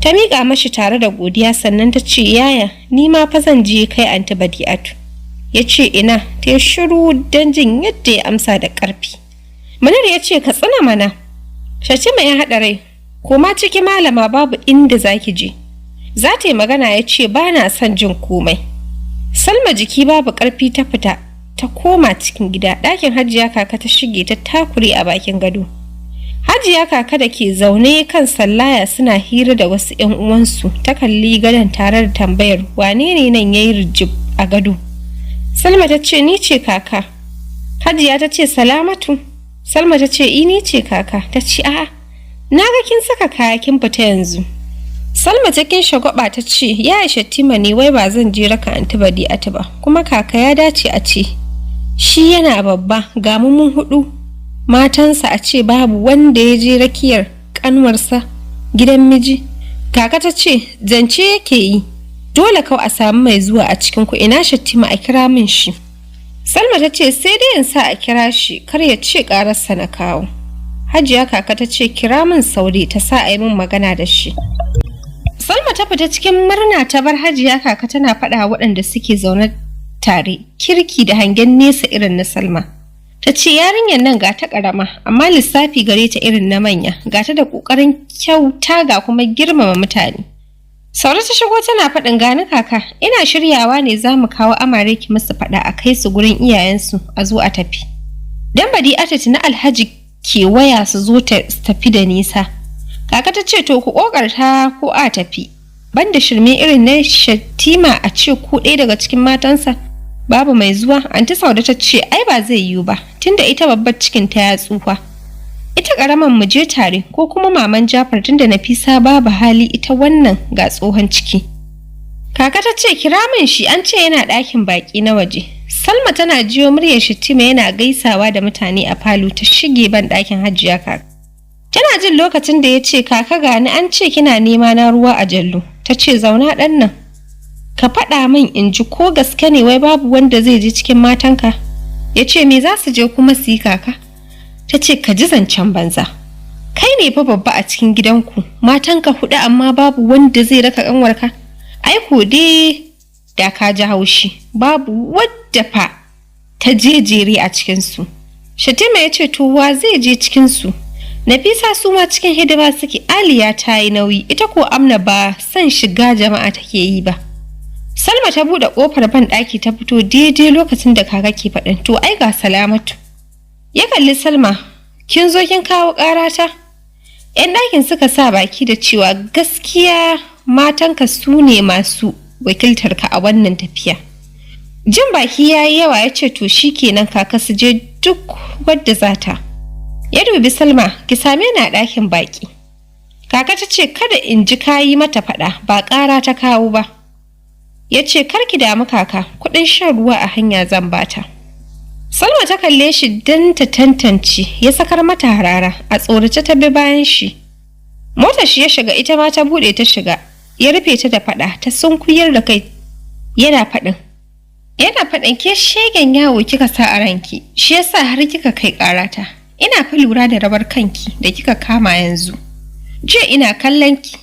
Ta miƙa mashi tare da godiya sannan ta ce yaya ni ma fa zan je kai Anti Badi'atu. Ya ce ina, ta yi shiru don jin yadda ya amsa da ƙarfi. Munir ya ce ka tsina mana. Shattima ya haɗa rai, koma ciki malama babu inda za ki je. Za ta yi magana ya ce ba na son jin komai. Salma jiki babu ƙarfi ta fita, ta koma cikin gida. Ɗakin Hajiya Kaka ta shige ta takure a bakin gado. Hajiya Kaka da ke zaune kan sallaya suna hira da wasu 'yan uwansu, ta kalli gadon tare da tambayar wane ne nan ya yi rijib a gado. Salma ta ce ni ce kaka. Hajiya ta ce Salamatu. Salma ta ce ni ce kaka. Ta ce a'a na ga kin saka kaya kin fita yanzu. Salma cikin shagwaba ta ce ya Shattima ne wai ba zan je raka Anti Badi'atu ba, kuma kaka ya dace a ce shi yana babba ga mun 4 matansa a ce babu wanda ya je rakiyar kanwarsa gidan miji. Kaka ta ce zance yake yi, dole kawai a samu mai zuwa a cikin ku, ina Shattima a kira min shi. Salma ta ce sai dai in sa a kira shi kar ya ce ƙararsa na kawo. Hajiya Kaka ta ce kira min Saude ta sa a yi min magana da shi. Salma ta fita cikin murna ta bar Hajiya Kaka tana faɗa waɗanda suke zaune tare kirki da hangen nesa irin na Salma. Ta ce yarinyar nan ga ta ƙarama amma lissafi gare ta irin na manya, ga ta da ƙoƙarin kyauta ga kuma girmama mutane. Saura ta shigo tana faɗin gani kaka, ina shiryawa ne za mu kawo amare ki musu faɗa a kai su gurin iyayensu a zo a tafi. Dan Badi'atu tuni Alhaji ke waya su zo ta tafi da nisa. Kaka ta ce to ku ƙoƙarta ko a tafi. Banda shirme irin na Shattima a ce ku ɗaya daga cikin matansa babu mai zuwa. Anti Sauda ta ce ai ba zai yiwu ba tunda ita babbar cikin ta ya tsufa. Ita ƙaraman mu je tare ko kuma maman Jafar tunda Nafisa babu hali ita wannan ga tsohon ciki. Kaka ta ce kira min shi an ce yana ɗakin baƙi na waje. Salma tana jiyo muryar Shattima yana gaisawa da mutane a falo ta shige ban ɗakin Hajiya Kaka. Tana jin lokacin da ya ce kaka gani an ce kina nema na ruwa a jallo. Ta ce zauna ɗan nan. Ka faɗa min in ji ko gaske ne wai babu wanda zai je cikin matanka. Ya ce me za su je kuma su yi kaka? Ta ce ka ji zancen banza. Kai ne fa babba a cikin gidanku, matanka 4 amma babu wanda zai raka ƙanwarka. Ai ko dai da ka ji haushi, babu wadda fa ta je jere a cikinsu. Shattima ya ce to wa zai je cikinsu? Nafisa su ma cikin hidima suke, Aliya ta yi nauyi, ita ko Amna ba son shiga jama'a take yi ba. Salma ta buɗe ƙofar ban ɗaki ta fito daidai lokacin da kaka ke faɗin to ai ga Salamatu. Ya kalli Salma, kin zo kin kawo ƙarata? 'Yan ɗakin suka sa baki da cewa gaskiya matanka su ne masu wakiltarka a wannan tafiya. Jin baki ya yi yawa ya ce to shi kenan kaka su je duk wadda za ta. Ya dubi Salma, ki same ni a ɗakin baƙi. Kaka ta ce kada in ji kayi mata faɗa ba ƙara ta kawo ba. Ya ce kar ki damu kaka, kuɗin shan ruwa a hanya zan bata. Salma ta kalle shi don ta tantance, ya sakar mata harara, a tsorace ta bi bayan shi. Motar shi ya shiga, ita ma ta buɗe ta shiga, ya rufe ta da faɗa, ta sunkuyar da kai yana faɗin ke shegen yawo kika sa a ranki, shi yasa har kika kai ƙarata. Ina fi lura da rawar kanki da kika kama yanzu. Jiya ina kallon ki.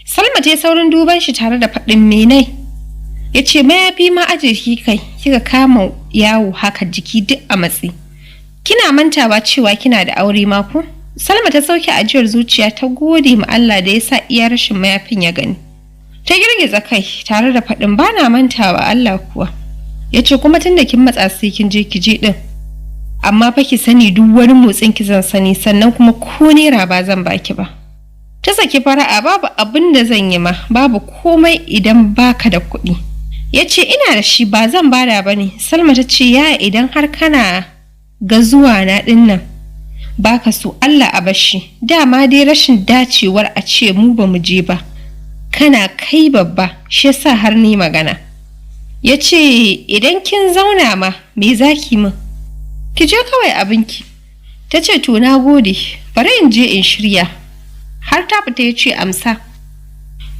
Salma ta yi saurin duban shi tare da faɗin menai. Ya ce mayafi ma aje kai kika kama yawo haka jiki duk a matsi. Kina mantawa cewa kina da aure ma ko? Salma ta sauke ajiyar zuciya ta gode ma Allah da ya sa iya rashin mayafin ya gani. Ta girgiza kai tare da faɗin bana mantawa Allah kuwa. Ya ce kuma tunda kin matsa sai kin je ki je din. Amma fa ki sani duk wani motsin ki zan sani sannan kuma ko naira ba zan baki ba. Ta saki fara'a babu abin da zan yi ma babu komai idan baka da kuɗi. Ya ce ina da shi ba zan bada ba ne. Salma ta ce ya idan har kana ga zuwa na ɗin nan baka so Allah a bashi. Dama dai rashin dacewar a ce mu ba mu je ba. Kana kai babba shi yasa har ni magana. Ya ce idan kin zauna ma me zaki min? Ki je kawai abinki. Ta ce to na gode bari in je in shirya. Har ta fita ya ce amsa.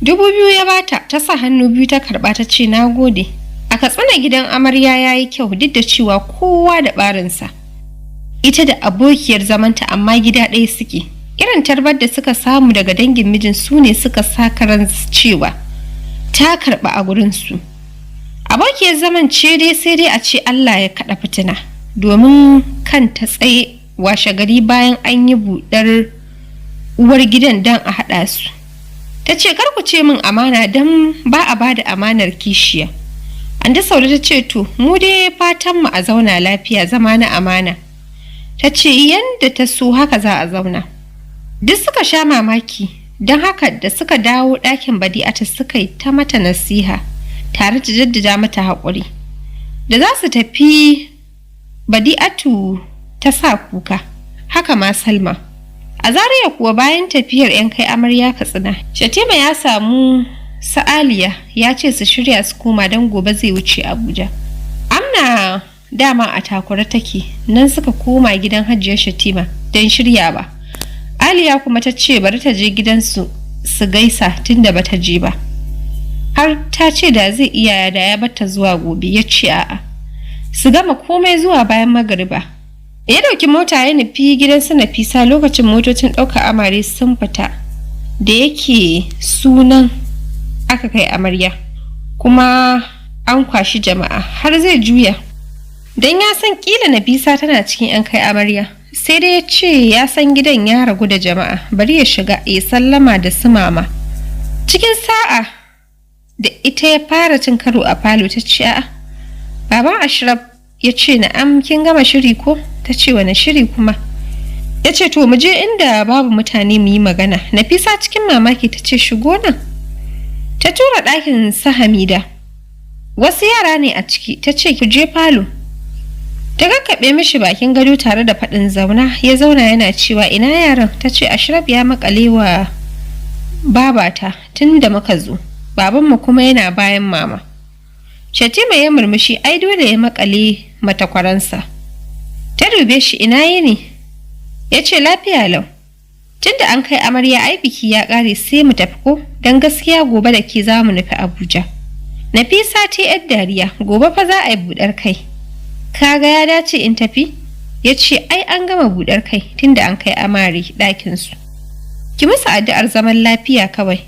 2,000 ya bata, ta sa hannu biyu ta karba ta ce na gode. A Katsina gidan amarya ya yi kyau duk da cewa kowa da barinsa. Ita da abokiyar zamanta amma gida ɗaya suke. Irin tarbar da suka samu daga dangin mijin su ne suka sa karan cewa ta karba a gurinsu. Abokiyar zaman ce dai sai dai a ce Allah ya kaɗa fitina domin kan ta tsaye washe gari bayan an yi buɗar uwar gidan don a haɗa su. Ta ce kar ku ce min amana don ba a bada amanar kishiya. Anda Saude ta ce to mu dai fatan mu a zauna lafiya zama na amana. Ta ce yanda ta so haka za a zauna. Duk suka sha mamaki don haka da suka dawo ɗakin Badi'atu suka yi ta mata nasiha tare da jaddada mata haƙuri. Da za su tafi Badi'atu ta sa kuka, haka ma Salma. A Zaria kuwa bayan tafiyar 'yan kai amarya Katsina, Shatima ya samu Sa'aliya ya ce su shirya su koma don gobe zai wuce Abuja. Amna dama a takura take, nan suka koma gidan Hajiyar Shatima don shirya ba. Aliya kuma ta ce bari ta je gidansu su gaisa tunda bata je ba. Har ta ce da zai iya da ya bata zuwa gobe, ya ce a'a. Su gama komai zuwa bayan magariba. Ya dauki mota ya nufi gidan su Nafisa lokacin motocin ɗaukar amare sun fita da yake sunan aka kai amarya kuma an kwashi jama'a har zai juya don ya san kila Nafisa tana cikin 'yan kai amarya sai dai ya ce ya san gidan ya ragu da jama'a bari ya shiga ya sallama da su mama. Cikin sa'a da ita ya fara cin karo a falo ta ce a'a baban Ashraf ya ce na'am kin gama shiri ko? Ta ce wani shiri kuma? Ya ce to mu je inda babu mutane mu yi magana. Nafisa cikin mamaki ta ce shigo nan. Ta tura ɗakin sa Hamida. Wasu yara ne a ciki ta ce ki je falo. Ta kakkaɓe mishi bakin gado tare da faɗin zauna ya zauna yana cewa ina yaran. Ta ce Ashraf ya makale wa babata tun da muka zo. Babanmu kuma yana bayan mama. Shatima ya murmushi ai dole ya makale matakwaransa. Ta dube shi ina yini? Ya ce lafiya lau. Tunda an kai amarya ai biki ya ƙare sai mu tafi ko don gaskiya gobe da ke za mu nufi Abuja. Nafisa ta yar dariya gobe fa za a yi buɗar kai. Kaga ya dace in tafi? Ya ce ai an gama buɗar kai tunda an kai amare ɗakinsu. Ki musu addu'ar zaman lafiya kawai.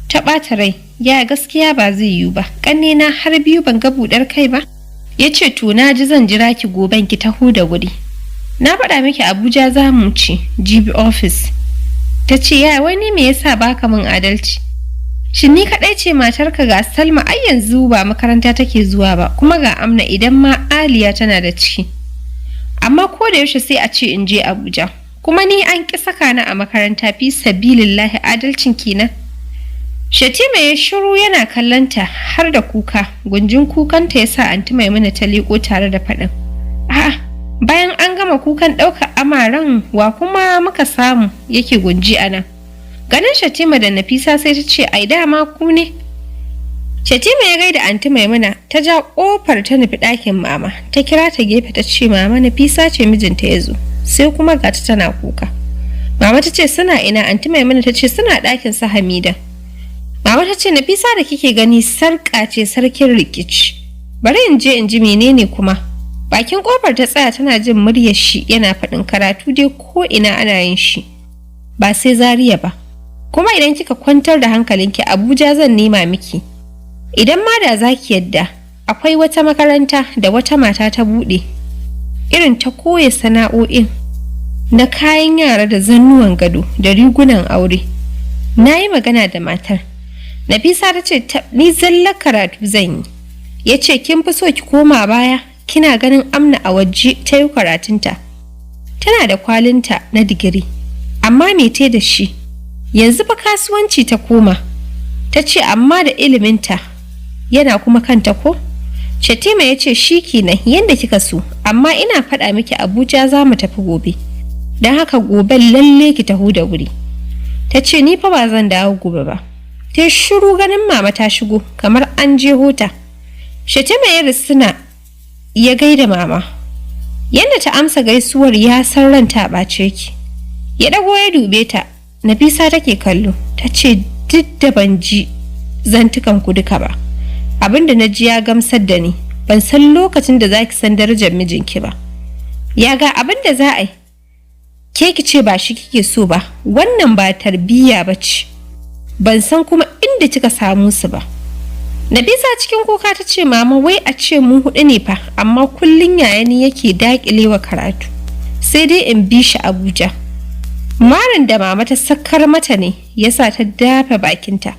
Ta ɓata rai ya gaskiya ba zai yiwu ba ƙannena har biyu ban ga buɗar kai ba. Ya ce to na ji zan jira ki goben ki taho da wuri. Na faɗa miki Abuja za mu ci GB office. Ta ce ya wani me yasa baka min adalci? Shin ni kaɗai ce matarka ga Salma ai yanzu ba makaranta take zuwa ba kuma ga Amna idan ma Aliya tana da ciki. Amma ko da yaushe sai a ce in je Abuja. Kuma ni an ƙi saka ni a makaranta fi sabilillahi adalcin kenan. Shatima ya shiru yana kallonta har da kuka, gunjin kukanta ya sa anti Maimuna ta leko tare da faɗin. A'a, bayan an gama kukan ɗaukar amaran wa kuma muka samu yake gunji a nan. Ganin Shatima da Nafisa sai ta ce ai dama ku ne. Shatima ya gaida anti Maimuna ta ja kofar ta nufi ɗakin mama ta kira ta gefe ta ce mama Nafisa ce mijinta ya zo sai kuma gata tana kuka. Mama ta ce suna ina anti Maimuna ta ce suna ɗakin su Hamida. Mama ta ce Nafisa da kike gani sarƙa ce sarkin rikici. Bari in je in ji menene kuma. Bakin kofar ta tsaya tana jin muryar shi yana faɗin karatu dai ko ina ana yin shi. Ba sai Zaria ba. Kuma idan kika kwantar da hankalinki Abuja zan nema miki. Idan ma da za ki yadda, akwai wata makaranta da wata mata ta buɗe, irin ta koya sana'o'in na kayan yara da zannuwan gado da rigunan aure. Na yi magana da matar. Nafisa ta ce, ni zallar karatu zan yi. Ya ce, kin fi so ki koma baya, kina ganin Amna a waje ta yi karatunta. Tana da kwalinta na digiri, amma me te da shi? Yanzu fa kasuwanci ta koma. Ta ce, amma da iliminta. Yana kuma kanta ko? Shatima ya ce shi kenan yadda kika so, amma ina faɗa miki Abuja za mu tafi gobe. Don haka gobe lalle ki taho da wuri. Ta ce ni fa ba zan dawo gobe ba. Ta shiru ganin mama ta shigo kamar an je hota. Shatima ya risina ya gaida mama. Yadda ta amsa gaisuwar ya san ranta ɓace ki. Ya ɗago ya dube ta. Nafisa take kallo. Ta ce duk da ban ji zantukan ku duka ba. Abin da na ji ya gamsar da ni, ban san lokacin da za ki san darajar mijinki ba. Ya ga abin da za a yi, ke ki ce ba shi kike so ba, wannan ba tarbiyya ba ce, ban san kuma inda kika samu su ba. Nafisa cikin kuka ta ce mama wai a ce mu huɗu ne fa, amma kullum yayani yake daƙilewa karatu, sai dai in bi shi Abuja. Marin da mama ta sakar mata ne yasa ta dafa bakinta.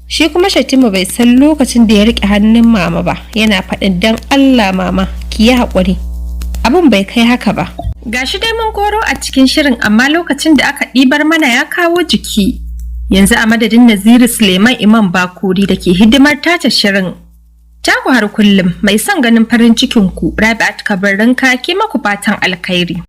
Shi kuma Shatima bai san lokacin da ya riƙe hannun mama ba, yana faɗin dan Allah mama ki yi haƙuri. Abin bai kai haka ba. Gashi dai mun koro a cikin shirin amma lokacin da aka ɗibar mana ya kawo jiki. Yanzu a madadin Naziru Suleiman Imam Bakuri da ke hidimar tace shirin. Taku har kullum mai son ganin farin cikin ku Rabi'at Kabarinka ke maku fatan alkhairi.